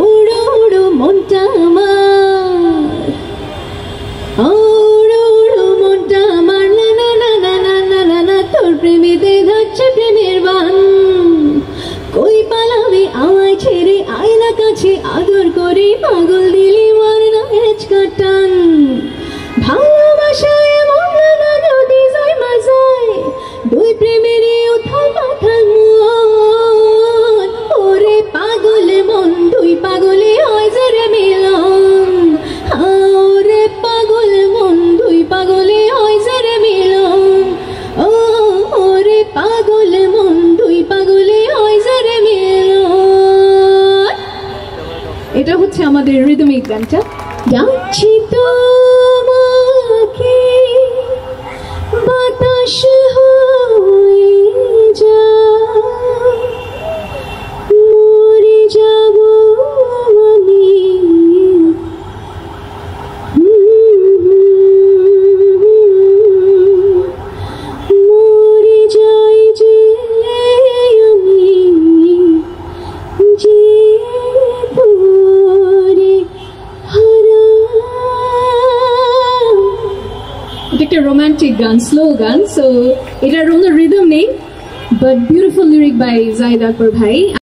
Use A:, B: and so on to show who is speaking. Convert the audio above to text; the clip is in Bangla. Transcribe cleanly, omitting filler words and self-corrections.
A: উড়ো উড়ো মনটা আমার, উড়ো উড়ো মনটা আমার, না না না না না না না না, তোর প্রেমেতে যাচ্ছে প্রেমের বান। কই পালাবি আমায় ছেড়ে, আয়না কাছে আদর করে, পাগল দিলি মার না হেঁচকা টান। ভালোবাসায় এমন না নদী যায় মাঝায়, দুই প্রেমেরই উথাল পাথাল মন। ওরে পাগল মন, দুই পাগলে হয় যে রে মিলন। ওরে পাগল মন, দুই পাগলে হয় যে রে মিলন। ওরে পাগল মন, দুই পাগলে হয় যে রে মিলন। এটা হচ্ছে আমাদের রিদমিক গানটা। যাচ্ছি তোমাকে বাতাস হয়ে যা, মরে যাব আমি, মরে যাই যে আমি, যে তোরে হারা। এটা একটা রোমান্টিক গান, স্লো গান, সো এটার কোনো রিদম নেই, but beautiful lyric by Zahid Akbar ভাই।